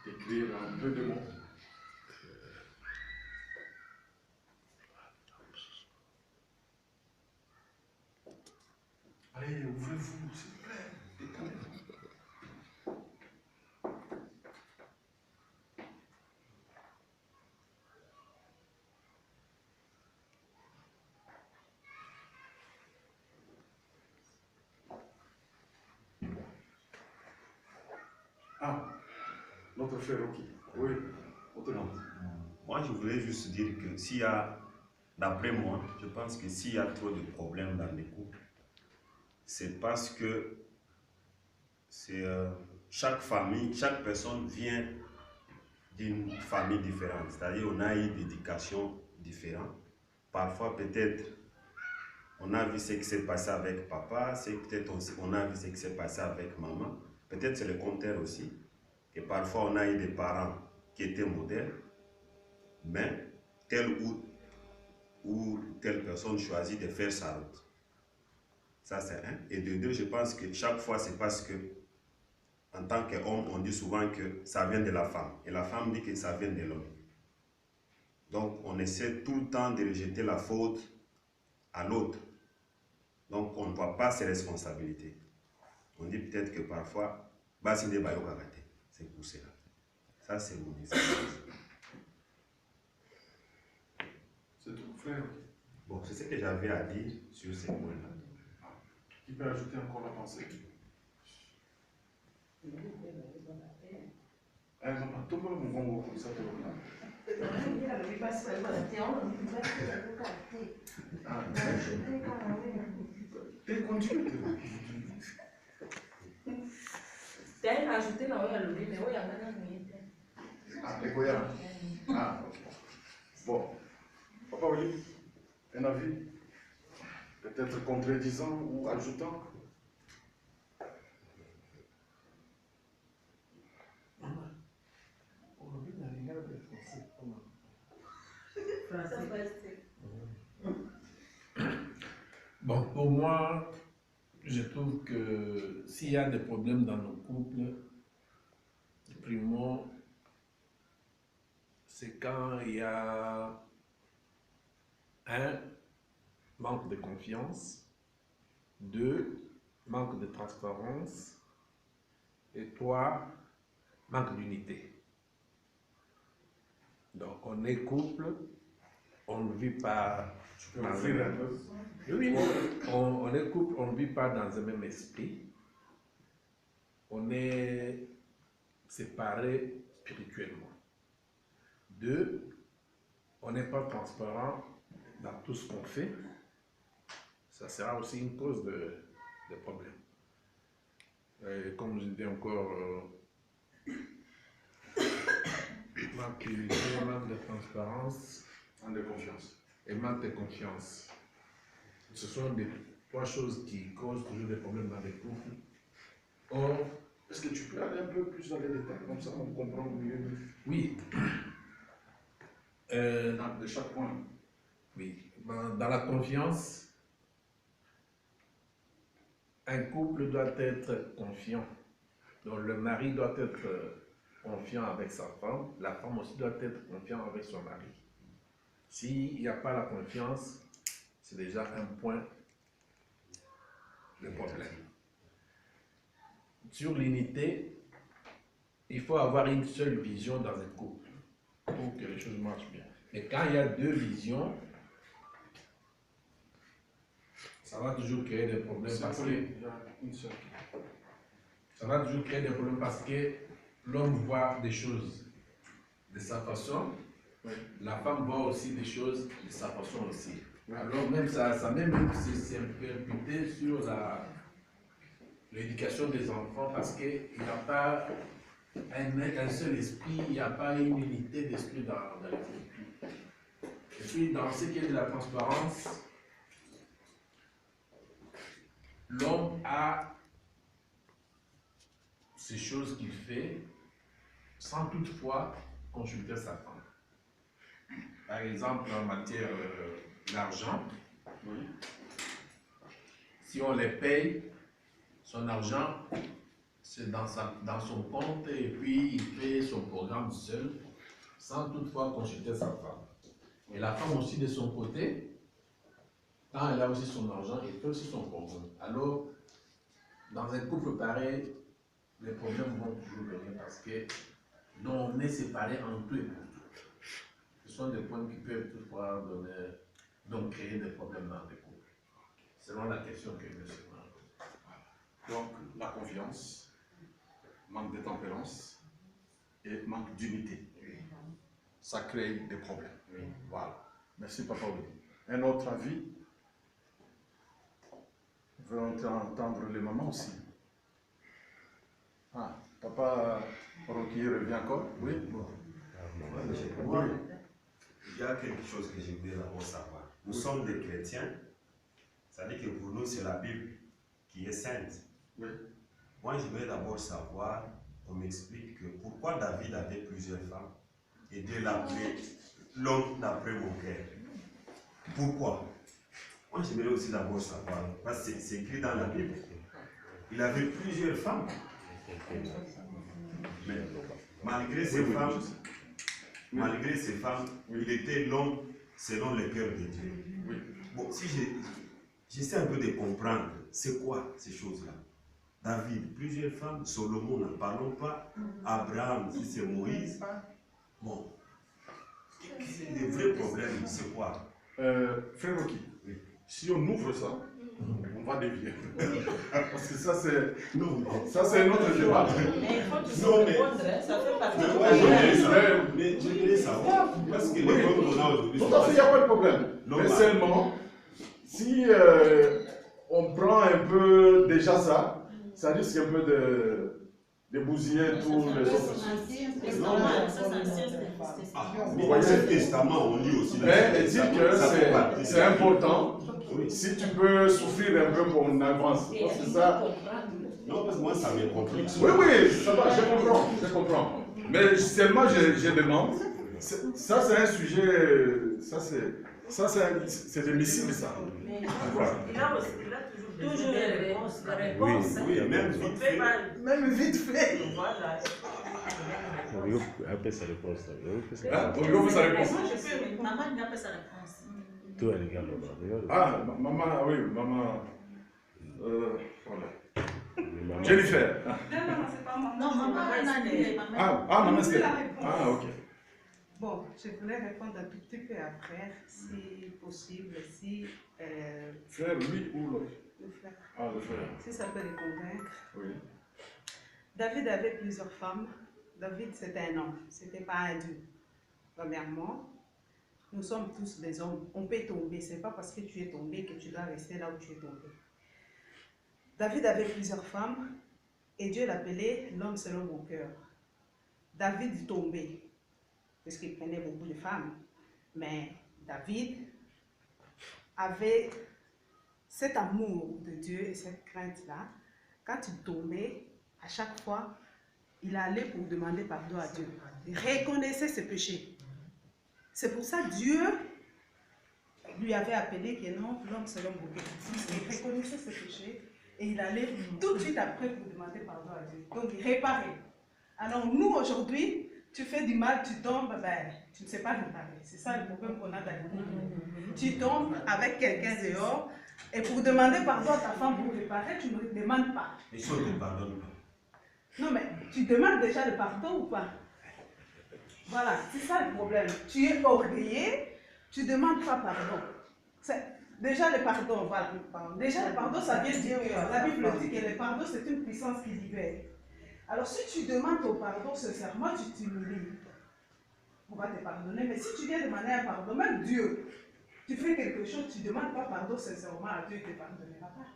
d'écrire un peu de mots. Allez, ouvrez-vous, s'il vous plaît. Détendez-vous. Ah, notre frère Rocky. Oui, autrement. Moi, je voulais juste dire que s'il y a, d'après moi, je pense que s'il y a trop de problèmes dans les couples, c'est parce que chaque famille, chaque personne vient d'une famille différente. C'est-à-dire on a eu des éducations différentes. Parfois, peut-être, on a vu ce qui s'est passé avec papa, peut-être on a vu ce qui s'est passé avec maman. Peut-être c'est le contraire aussi. Et parfois, on a eu des parents qui étaient modèles, mais telle ou telle personne choisit de faire sa route. Ça, c'est un. Et de deux, je pense que chaque fois, c'est parce que, en tant qu'homme, on dit souvent que ça vient de la femme. Et la femme dit que ça vient de l'homme. Donc, on essaie tout le temps de rejeter la faute à l'autre. Donc, on ne voit pas ses responsabilités. On dit peut-être que parfois, c'est pour cela. Ça, c'est mon expérience. C'est tout, frère. Bon, c'est ce que j'avais à dire sur ces points-là. Qui peut ajouter encore la pensée? Ah, non, tout le monde me voit comme ça. T'es continue. T'as rajouté dans le mais oui, Ah, les Goya. Ah, ok. Bon. Papa Oli, un avis? Peut-être contredisant ou ajoutant? Bon, pour moi, je trouve que s'il y a des problèmes dans nos couples, primo, c'est quand il y a un, manque de confiance, deux, manque de transparence, et trois, manque d'unité. Donc, on est couple, on ne vit pas dans un même... Oui, on est couple, on ne vit pas dans un même esprit. On est séparés spirituellement. Deux, on n'est pas transparent dans tout ce qu'on fait. Ça sera aussi une cause de problème. Comme je dis encore, manque d'unité, manque de transparence. Manque de confiance. Et manque de confiance. Ce sont les trois choses qui causent toujours des problèmes dans les couples. Or, est-ce que tu peux aller un peu plus dans les détails, comme ça on comprend mieux? Oui. De chaque point. Oui. Dans la confiance, un couple doit être confiant. Donc le mari doit être confiant avec sa femme, la femme aussi doit être confiante avec son mari. S'il n'y a pas la confiance, c'est déjà un point de problème. Sur l'unité, il faut avoir une seule vision dans un couple pour que les choses marchent bien. Mais quand il y a deux visions, ça va toujours créer des problèmes parce que ça va toujours créer des problèmes parce que l'homme voit des choses de sa façon, la femme voit aussi des choses de sa façon aussi. Alors même ça même c'est répercuté sur l'éducation des enfants parce qu'il n'y a pas un seul esprit, il n'y a pas une unité d'esprit dans les couples. Et puis dans ce qui est de la transparence, l'homme a ces choses qu'il fait sans toutefois consulter sa femme. Par exemple, en matière d'argent, si on les paye, son argent, c'est dans son compte et puis il fait son programme seul, sans toutefois consulter sa femme. Et la femme aussi de son côté, quand elle a aussi son argent, elle fait aussi son programme. Alors, dans un couple pareil, les problèmes vont toujours venir parce que on est séparés en tout et pour tout. Ce sont des points qui peuvent toutefois donc créer des problèmes dans les couples. Selon la question que je me suis posée. Donc, la confiance, manque de tempérance et manque d'unité. Ça crée des problèmes. Voilà. Merci, Papa Oli. Un autre avis? On veut entendre les mamans aussi. Ah, Papa Rocky revient encore? Oui? Bon. Oui. Il y a quelque chose que je voulais d'abord savoir. Nous sommes des chrétiens, ça veut dire que pour nous, c'est la Bible qui est sainte. Oui. Moi, je voulais d'abord savoir, on m'explique que pourquoi David avait plusieurs femmes et Dieu l'appelait l'homme d'après mon cœur. Pourquoi? Moi, j'aimerais aussi d'abord savoir, parce que c'est écrit dans la Bible. Il avait plusieurs femmes. Mais malgré ces femmes, il était l'homme selon le cœur de Dieu. Oui. Bon, si j'essaie un peu de comprendre, c'est quoi ces choses-là? David, plusieurs femmes, Salomon, n'en parlons pas, Abraham, si c'est Moïse. Bon, les vrais problèmes, c'est quoi? Frère Rocky, Oui. si on ouvre ça, on va dévier. Parce que ça, c'est un autre Mais débat. il faut toujours Non, mais- répondre, hein, ça fait partie du Mais je voulais savoir, parce que les hommes qu'on a aujourd'hui Tout à fait, il n'y a pas de problème. Non, Mais bah- seulement, si on prend un peu déjà ça, ça risque un peu de bousiller tous les autres. Ah, mais dans ce testament, on lit aussi. Mais dire que Ça fait partie. c'est important, Oui. si tu peux souffrir un peu pour une avance. Et Parce que il ça. faut comprendre. Non, parce que moi, ça me complique. Oui, oui, ça va, je comprends. Mais seulement je demande, ça c'est un sujet, c'est des missiles ça. Mais Il a toujours des réponses. des réponses. Oui, même On vite fait fait. pas. Même vite fait. Voilà. Après sa réponse. Ah, on lui offre sa réponse. Maman, il n'a pas sa réponse. Tout est légal là-bas. Ah, maman, oui, maman. Voilà. Jennifer. Non, c'est pas maman. Non, maman, elle a dit. Ah, maman, Je c'est. la réponse. Ah, ok. Bon, je voulais répondre un tout petit peu après, si possible, si Frère, lui ou l'autre? le frère, Ah, le frère. si ça peut les convaincre. Oui. David avait plusieurs femmes. David, c'était un homme, c'était pas un dieu. Premièrement, nous sommes tous des hommes. On peut tomber, c'est pas parce que tu es tombé que tu dois rester là où tu es tombé. David avait plusieurs femmes et Dieu l'appelait l'homme selon mon cœur. David tombait parce qu'il prenait beaucoup de femmes, mais David avait cet amour de Dieu et cette crainte-là. Quand il tombait, à chaque fois, il allait pour demander pardon à Dieu. Il reconnaissait ses péchés. C'est pour ça que Dieu lui avait appelé que non, l'homme selon mon cœur. Il reconnaissait ses péchés et il allait tout de suite après pour demander pardon à Dieu. Donc il réparait. Alors nous aujourd'hui, tu fais du mal, tu tombes, ben, tu ne sais pas réparer. C'est ça le problème qu'on a dans le couple. Tu tombes avec quelqu'un dehors et pour demander pardon à ta femme pour réparer, tu ne le demandes pas. Les choses ne pardonnent pas. Non mais tu demandes déjà le pardon ou pas? Voilà, c'est ça le problème. Tu es orgueilleux, tu ne demandes pas pardon. Déjà le pardon, voilà. Déjà le pardon, ça vient du cœur. La Bible dit que le pardon, c'est une puissance qui libère. Alors si tu demandes ton pardon sincèrement, tu t'humilies. On va te pardonner. Mais si tu viens demander un pardon, même Dieu, tu fais quelque chose, tu ne demandes pas pardon sincèrement à Dieu, il ne te pardonnera pas.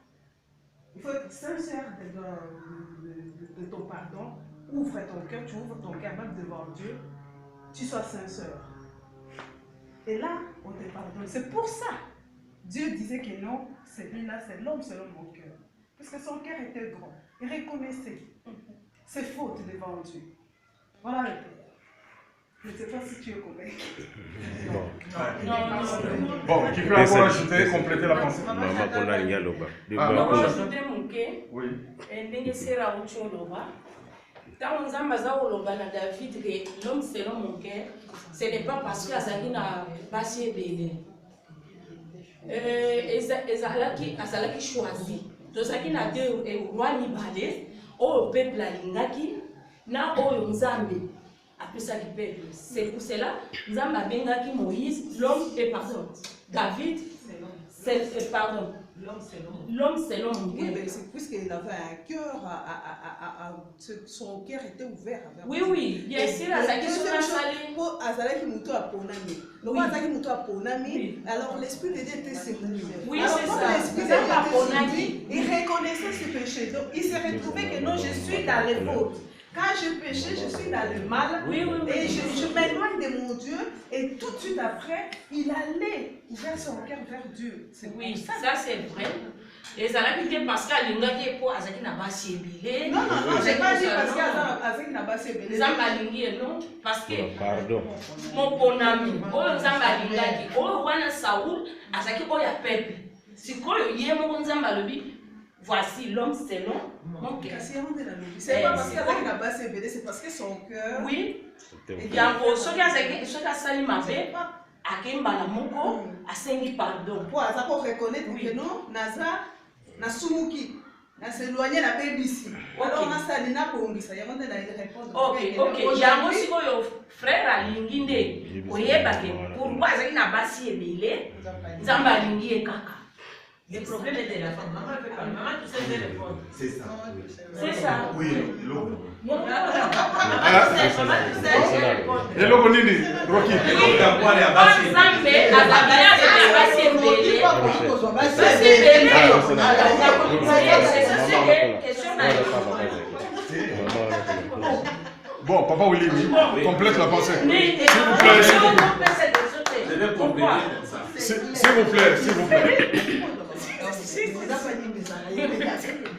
Il faut être sincère de ton pardon. Ouvre ton cœur, tu ouvres ton cœur même devant Dieu. Tu sois sincère. Et là, on te pardonne. C'est pour ça. Dieu disait que non, celui-là, c'est l'homme selon mon cœur. Parce que son cœur était grand. Il reconnaissait ses fautes devant Dieu. Voilà le père. Je ne sais pas si tu es convaincu. Bon, qui peut encore ajouter, compléter la pensée? Maman Pona Ngaloba. ajouter moke Oui. ndenge sera uti oloba ntango nzambe aza koloba na David ke l'homme selon mon cœur ce n'est pas parce que azalaki na basi ebele azalaki choisi tozalaki na deux roi mibale oyo peuple alingaki na oyo nzambe apesaki peuple. C'est pour cela nzambe abengaki Moïse David pardon l'homme selon mon Oui, cœur. mais c'est puisqu'il avait un cœur, son cœur était ouvert. Oui, bien sûr, azalaki soka sali. Azalaki muto aponami. Donc azalaki muto aponami. Alors l'esprit de Dieu était sur lui. Oui, alors, c'est comme ça. l'esprit de Dieu était sur lui, il reconnaissait ses péchés. Donc il s'est retrouvé que non, je suis dans les fautes. Quand je péchais, je suis dans le mal. Oui. Et je m'éloigne de mon Dieu. Et tout de suite après, il allait ouvrir son cœur vers Dieu. Oui, ça c'est vrai. Et ça l'a quitté parce qu'alingaki po azalaki na basi ebele. Non, j'ai pas dit parce qu'Azaki n'a pas sévélé. Nzambe alingi non parce que Pardon. moponami oyo nzambe alingaki oyo wana Saoul azalaki oyo ya peuple. Sikoyo ye moko nzambe alobi voici l'homme selon mon cœur. C'est pas parce qu'Azaki n'a pas sévélé, c'est parce que son cœur. Oui. Yango soki asali mabe akembala moko asengi pardon. Pour reconnaître que non, na sumuki, na s'éloigner la bébisi. Alors na salina bongisa, yango nde na répondre. Ok, yango sikoyo frère alingi nde oyeba ke pourquoi azalaki na basi ebele nzambe alingi ye kaka. Le problème est de la femme. Maman ne fait pas. Maman, tu sais, elle répond. C'est ça. C'est ça. Oui, l'homme. Et le bonini, Rocky. Nzambe azalaki na basi ebele. Basi ebele. C'est question na Bon, Papa Willy, complète la pensée. Je vais compléter comme ça. S'il vous plaît, s'il vous plaît.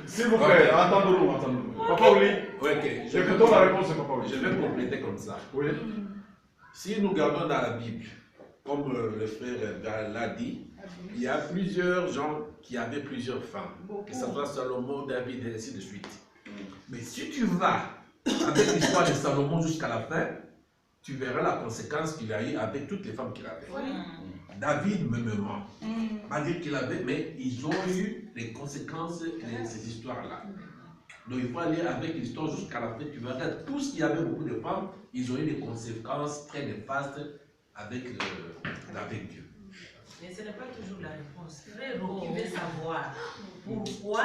S'il vous plaît, attendons-nous, attendons-nous. Papa Willy, Ok, écoutons la réponse de Papa je Willy. vais compléter comme ça. Oui. Si nous regardons dans la Bible, comme le frère l'a dit, il y a plusieurs gens qui avaient plusieurs femmes, que ce soit Salomon, David et ainsi de suite. Mais si tu vas avec l'histoire de Salomon jusqu'à la fin, tu verras la conséquence qu'il a eu avec toutes les femmes qu'il avait. David me ment. Pas dire qu'il avait, mais ils ont eu les conséquences de ces histoires-là. Donc il faut aller avec l'histoire jusqu'à la fin. Tu verras tous qui avaient beaucoup de femmes, ils ont eu des conséquences très néfastes avec Dieu. Mais ce n'est pas toujours la réponse. Frère Rocky veut savoir pourquoi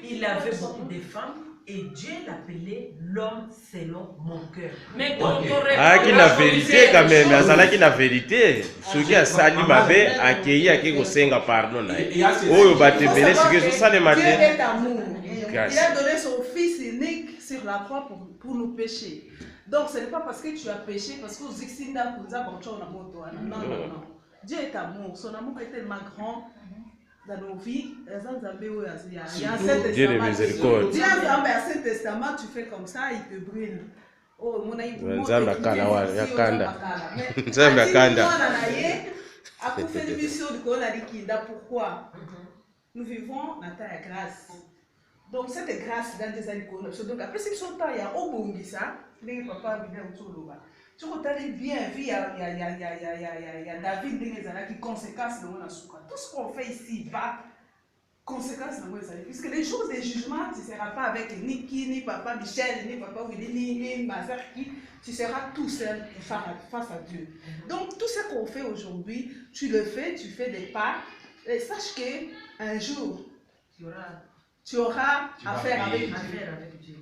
il avait beaucoup de femmes et Dieu l'appelait l'homme selon mon cœur. Mais Ah, qui la vérité quand même, mais ça là qui la vérité. Ce qui a sali mabe, accueilli à qui senga pardon là. Oh, bah te belé, c'est que ça le Dieu matin. est amour. Il a donné son fils unique sur la croix pour nous pécher. Donc ce n'est pas parce que tu as péché, parce que Zixinda Kunza Bancho na moto. Non, non, non. Dieu est amour. Son amour est tellement grand dans nos vies. Dieu de miséricorde. Dieu dans l'Ancien Testament, tu fais comme ça, il te brûle. Oh, mon aïe, Nzambe akala wa yakanda. Mais Nzambe akanda. Pourquoi? Nous vivons dans ta grâce. Donc cette grâce dans des années. Donc après ce temps, il y a au Bongisa, les papa vient autour de là. Tu regardes bien, il y a David qui conséquences de mon souka. Tout ce qu'on fait ici va conséquences de mon puisque les jours des jugements, tu ne seras pas avec ni qui, ni papa Michel, ni papa Willy, ni ma soeur qui, tu seras tout seul face à Dieu. Donc tout ce qu'on fait aujourd'hui, tu le fais, tu fais des pas, et sache qu'un jour, tu auras affaire avec Dieu.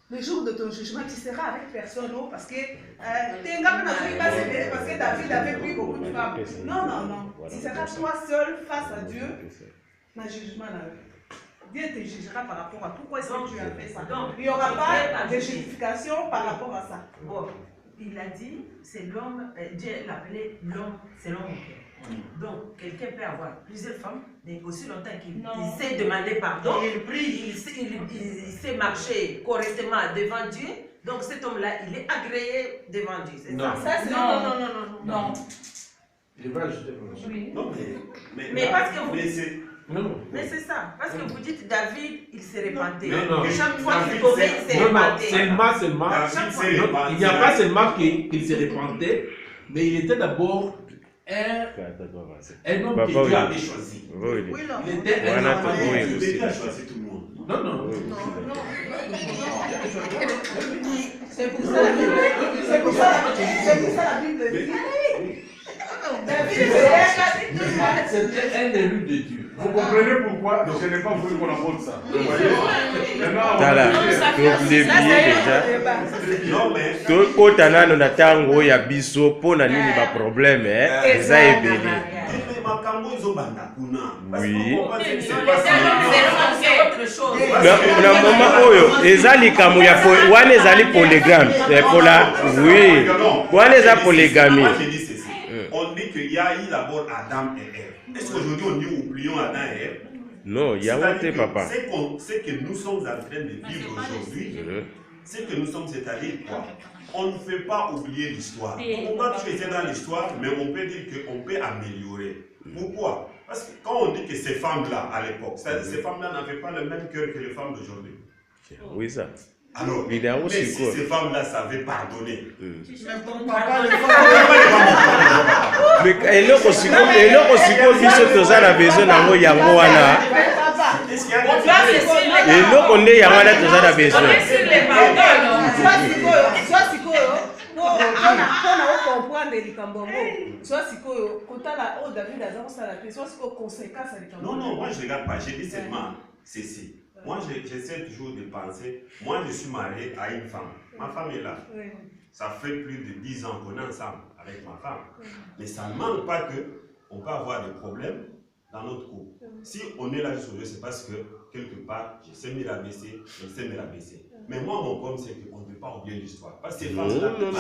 Le jour de ton jugement, tu seras avec personne, non, parce que David avait pris beaucoup de femmes. Non, non, non. Tu seras toi seul face à Dieu. Le jugement, Dieu te jugera par rapport à pourquoi est-ce que tu as fait ça. Donc, il n'y aura pas de justification par rapport à ça. Bon, il a dit, c'est l'homme, Dieu l'appelait l'homme selon mon cœur. Donc, quelqu'un peut avoir plusieurs femmes, mais aussi longtemps qu'il sait demander pardon, il sait marcher correctement devant Dieu. Donc, cet homme-là, il est agréé devant Dieu. C'est ça? Non. Je vais ajouter quelque chose. Oui. Non, mais parce que vous... Mais c'est ça. Parce que vous dites David, il s'est repenté. Non. Chaque fois qu'il tombait, il s'est repenté. Seulement. Il n'y a pas seulement qu'il s'est repenté, mais il était d'abord un homme que Dieu avait choisi. Il était un homme que Dieu a choisi tout le monde. Non. C'est pour ça la Bible dit. C'était un élu de Dieu. Vous comprenez pourquoi je n'ai pas voulu qu'on aborde ça. Vous voyez? Non, mais tokota nano na tango ya biso po na nini ba problème eza ebele. Oui. Na moment oyo eza likambo ya wana ezali polygamie pola oui wana eza polygamie. On dit qu'il y a eu d'abord Adam et Ève. Est-ce qu'aujourd'hui on dit oublions Adam et Ève? Non, il y a un papa. C'est que nous sommes en train de vivre aujourd'hui. C'est que nous sommes, c'est-à-dire quoi? On ne fait pas oublier l'histoire. On va toujours être dans l'histoire, mais on peut dire qu'on peut améliorer. Pourquoi? Parce que quand on dit que ces femmes-là, à l'époque, ces femmes-là n'avaient pas le même cœur que les femmes d'aujourd'hui. Oui, ça. Alors, mais si ces femmes-là savaient pardonner. Mais eloko siko biso toza na besoin nango yango wana. Eloko nde yango wana toza na besoin. Non, moi je regarde pas, j'ai dit seulement ceci. Moi, j'essaie toujours de penser, moi je suis marié à une femme, ma femme est là. Oui. Ça fait plus de 10 ans qu'on est ensemble avec ma femme. Oui. Mais ça ne manque pas qu'on peut avoir des problèmes dans notre couple. Oui. Si on est là aujourd'hui, c'est parce que quelque part, je sais me rabaisser, je sais me rabaisser. Mais moi, mon problème, c'est qu'on ne peut pas oublier l'histoire. Parce que ces femmes-là, dans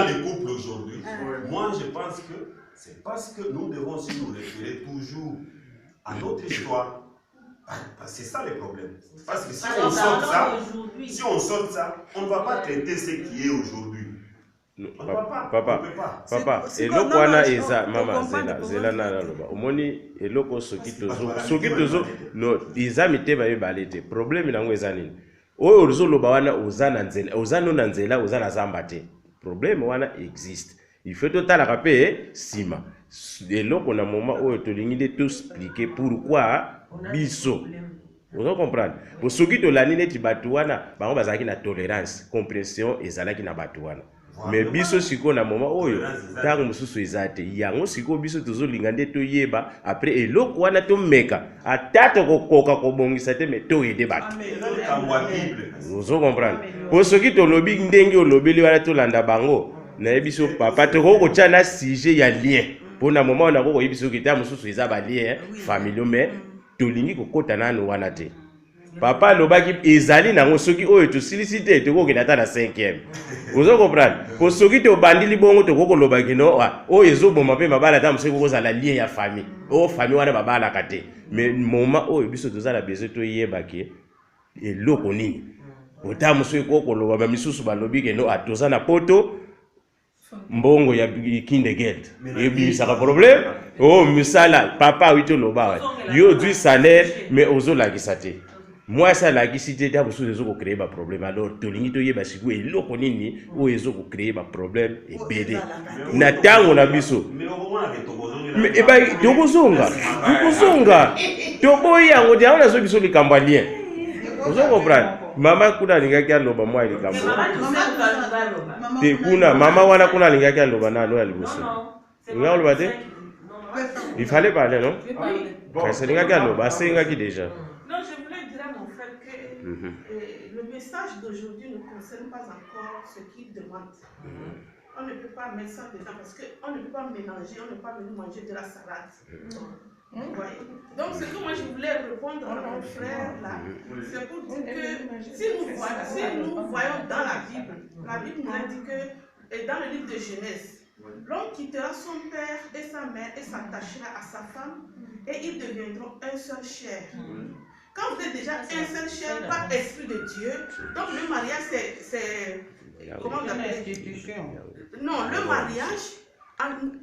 les couples aujourd'hui, moi je pense que c'est parce que nous devons aussi nous référer toujours à notre histoire. C'est ça le problème. Parce que si on sort ça, on ne va pas traiter ce qui est aujourd'hui. Papa, eloko wana eza mama zela na loba. Omoni eloko soki tozo no eza miteba ebale te. Problème nango eza nini? Oyo ozoloba wana ozana nzela, ozana na nzela, ozana zamba te. Problème wana existe. Il faut totala kapé sima. Eloko na moment oyo tolingi de tout expliquer pourquoi biso. Vous comprenez? Pour ceux qui tolani neti batu wana, bango bazaki na tolérance, compréhension ezalaki na batu wana. Mais biso siko na moment oyo tango mususu ezate yango siko biso tozolinga nde toyeba après eloko wana to meka atata kokoka kobongisa te mais to yede batu. Vous comprenez? Pour ceux qui tolobi ndenge olobeli wana to landa bango na biso papa to ko tchana sujet ya lien. Pour na moment na ko biso kita mususu eza ba lien familiaux mais tolingi kokota nanu wana te. Papa lobaki ezali nango soki oyo to silicité to ko kenata na 5e. Vous comprenez? Pour soki to bandili bongo to ko lobaki no oyo ezoboma pe babala ta museko ko zala lien ya famille. O famille wana babala kate. Mais moment oyo biso tozala besoin to yebaki eloko nini. Ota museko ko loba ba misusu balobi ke no atoza na poto mbongo ya kindegeld. Ebisa ka problème. Oh misala papa wito loba. Yo du salaire mais ozola kisate. Moi ça la gisité ta bosu ezo ko créer ba problème alors tolingi to yeba siku eloko nini o ezo ko créer ba problème et bede na tango na biso mais eba tokozonga toboyi yango dia ona zo biso likambo lien ozo comprendre mama kuna lingaki aloba moi likambo te kuna mama wana kuna lingaki aloba na lo ya liboso nga oloba te il fallait parler non parce lingaki aloba sengaki déjà. Le message d'aujourd'hui ne concerne pas encore ce qu'il demande. On ne peut pas mettre ça dedans parce qu'on ne peut pas mélanger, on ne peut pas venir manger de la salade. voyez. Donc, ce que moi je voulais répondre à mon frère là, c'est pour dire que si nous voyons dans la Bible nous a dit que, et dans le livre de Genèse, l'homme quittera son père et sa mère et s'attachera à sa femme et ils deviendront un seul chair. Quand vous êtes déjà un seul chair par esprit de Dieu, donc le mariage c'est comment on appelle? Non, le mariage,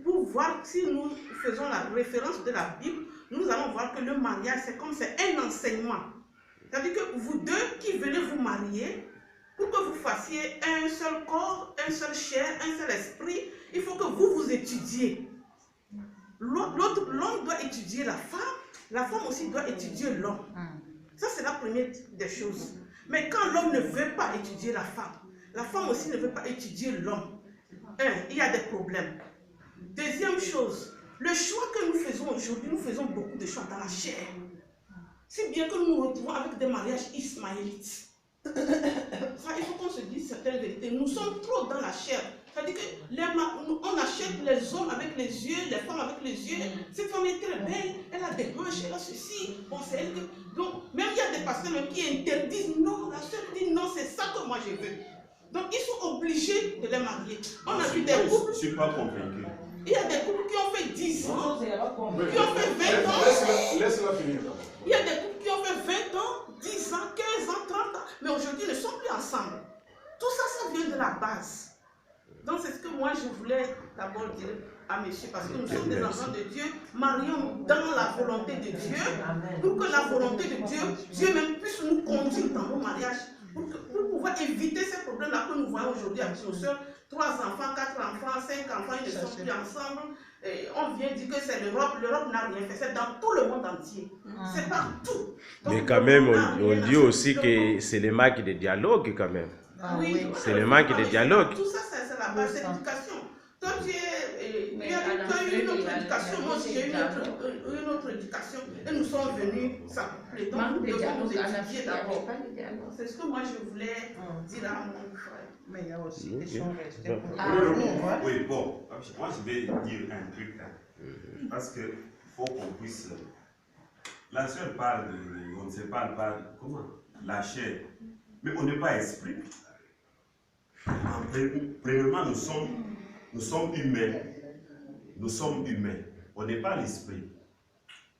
pour voir si nous faisons la référence de la Bible, nous allons voir que le mariage c'est comme c'est un enseignement. C'est-à-dire que vous deux qui venez vous marier, pour que vous fassiez un seul corps, un seul chair, un seul esprit, il faut que vous vous étudiez. L'homme doit étudier la femme aussi doit étudier l'homme. Ça, c'est la première des choses. Mais quand l'homme ne veut pas étudier la femme aussi ne veut pas étudier l'homme, il y a des problèmes. Deuxième chose, le choix que nous faisons aujourd'hui, nous faisons beaucoup de choix dans la chair. Si bien que nous nous retrouvons avec des mariages ismaélites. Ça, il faut qu'on se dise certaines vérités. Nous sommes trop dans la chair. C'est-à-dire qu'on achète les hommes avec les yeux, les femmes avec les yeux. Cette femme est très belle, elle a des manches, elle a ceci. Bon, c'est elle que... Donc, même il y a des pasteurs même qui interdisent. Non, la sœur dit non, c'est ça que moi je veux. Donc, ils sont obligés de les marier. On a vu des couples. Je ne suis pas convaincu. Il y a des couples qui ont fait 10 ans, qui ont fait 20 ans. Laisse-la finir. Il y a des couples qui ont fait 20 ans, 10 ans, 15 ans, 30 ans. Mais aujourd'hui, ils ne sont plus ensemble. Tout ça, ça vient de la base. Donc, c'est ce que moi, je voulais d'abord dire à monsieur, parce que nous sommes des enfants de Dieu, marions dans la volonté de Dieu, pour que la volonté de Dieu, Dieu même puisse nous conduire dans nos mariages, pour pouvoir éviter ces problèmes-là que nous voyons aujourd'hui avec nos soeurs. 3 enfants, 4 enfants, 5 enfants, ils ne sont plus ensemble. Et on vient dire que c'est l'Europe. L'Europe n'a rien fait. C'est dans tout le monde entier. C'est partout. Donc, mais quand même, on dit aussi que c'est le manque de dialogue quand même. Oui, c'est le manque de dialogue. Tout ça, c'est la base de l'éducation. Toi, tu as eu une autre éducation. Moi aussi, j'ai eu une autre éducation. Et nous sommes venus s'accoupler. Donc, nous devons nous étudier d'abord. C'est ce que moi, je voulais dire à mon frère. Mais il y a aussi des choses. Oui, bon, moi je vais dire un truc là. Parce qu'il faut qu'on puisse. La sœur parle de. On ne sait pas, elle parle. Comment? La chair. Mais on n'est pas esprit. Premièrement, nous sommes humains. Nous sommes humains. On n'est pas l'esprit.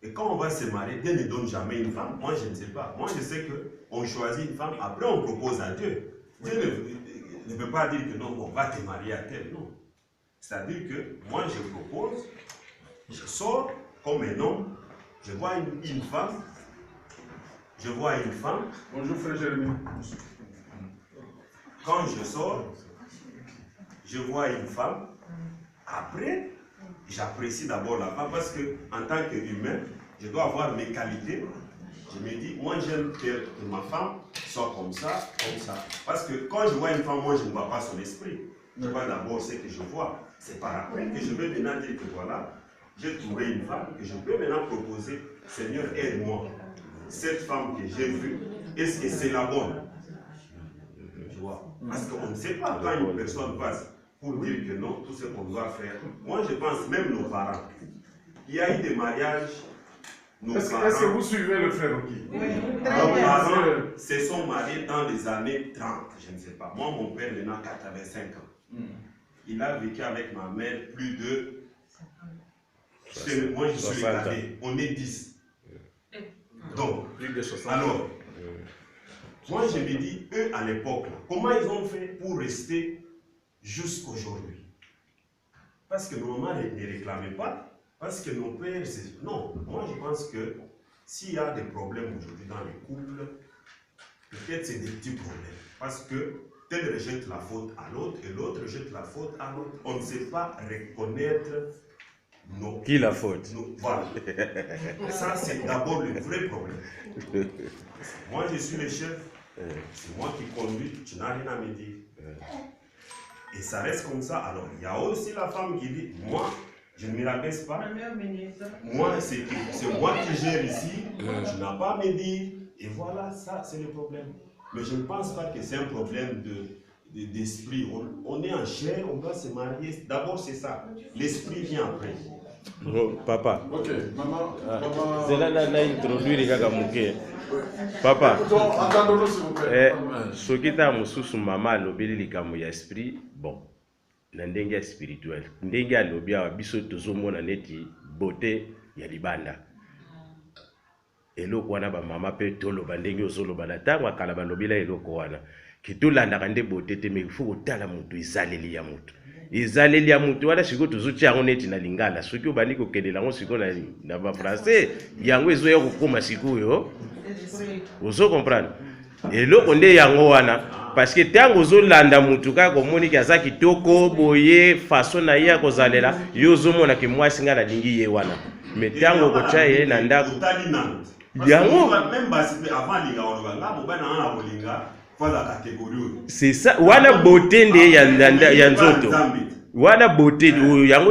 Et quand on va se marier, Dieu ne donne jamais une femme. Moi, je ne sais pas. Moi, je sais qu'on choisit une femme, après on propose à Dieu. Dieu ne veut pas dire que non, on va te marier à tel. Non. C'est-à-dire que moi, je propose, je sors comme un homme, je vois une femme, Bonjour, frère Jérémie. Quand je sors, je vois une femme. Après, j'apprécie d'abord la femme parce que en tant qu'humain, je dois avoir mes qualités. Je me dis, moi j'aime que ma femme soit comme ça, comme ça. Parce que quand je vois une femme, moi je ne vois pas son esprit. Je vois d'abord ce que je vois. C'est par après que je vais maintenant dire que voilà, j'ai trouvé une femme que je peux maintenant proposer. Seigneur, aide-moi. Cette femme que j'ai vue, est-ce que c'est la bonne? Tu vois? Parce qu'on ne sait pas quand une personne passe pour dire que non, tout ce qu'on doit faire. Moi je pense, même nos parents, il y a eu des mariages. Est-ce que vous suivez le frère Rocky? Oui, Nos parents se sont mariés dans les années 30, je ne sais pas. Moi, mon père, maintenant, 85 ans. Il a vécu avec ma mère plus de... Moi, je suis cadet. On est 10. Donc, Plus de 60 alors, moi, je me dis, eux, à l'époque, comment ils ont fait pour rester jusqu'aujourd'hui? Parce que nos mamans ne réclamaient pas. Parce que nos pères, c'est... Non, moi je pense que s'il y a des problèmes aujourd'hui dans les couples, peut-être c'est des petits problèmes. Parce que tel rejette la faute à l'autre et l'autre rejette la faute à l'autre. On ne sait pas reconnaître nos... Qui la faute? Voilà. Ça, c'est d'abord le vrai problème. Moi, je suis le chef. C'est moi qui conduis. Tu n'as rien à me dire. Et ça reste comme ça. Alors, il y a aussi la femme qui dit, moi, je ne me rabaisse pas. Moi, c'est moi qui gère ici. Tu n'as pas à me dire. Et voilà, ça, c'est le problème. Mais je ne pense pas que c'est un problème d'esprit. On est en chair, on doit se marier. D'abord, c'est ça. L'esprit vient après. Papa. Ok, maman. C'est là introduire kaka muke. Papa. Attendons-nous s'il vous plaît. Sokita mususu mama alobeli likambo ya esprit, bon. Na ndenge ya spirituel. Ndenge alobi awa biso tozomona neti beauté ya libanda. Eloko wana ba mama pe toloba ndenge ozoloba na tango akala balobela eloko wana. Kitolanda nde beauté te mais il faut kotala mutu izaleli ya mutu. Izaleli ya mutu wana siko tozuti yango neti na lingala. Soki obandi kokelela ngo siko na ba français yango ezoya kokoma sikuyo. Ozo comprendre. Eloko nde yango wana parce que tango ozolanda mutu kaka komoni ki aza kitoko boye façon na ye kozalela yo ozomona ke mwasi nga na lingi ye wana. Mais tango kocha ye na ndako yango même basi avant linga olobanga mobana na bolinga la catégorie. C'est ça, wana beauté nde ya nzoto. Wana beauté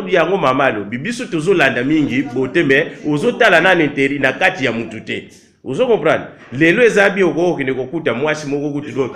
yango mama lo bibiso tozolanda mingi beauté mais ozotala na interi na kati ya mutu te. Ozo comprendre. Lelo ezabi okoko kine kokuta mwasi moko kutu